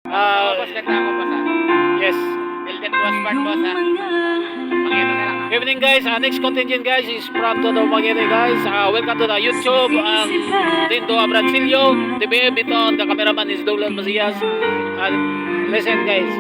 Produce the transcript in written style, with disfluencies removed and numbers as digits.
Boss, ganda ako, boss, ha? Yes. Builded was part, boss, ha? Pangino na lang, ha? Evening guys, next contingent guys is from Todo Magere guys. Welcome to the YouTube and Dindo Abrancillo, TBA Biton, the cameraman is Douglas Macias. Listen guys.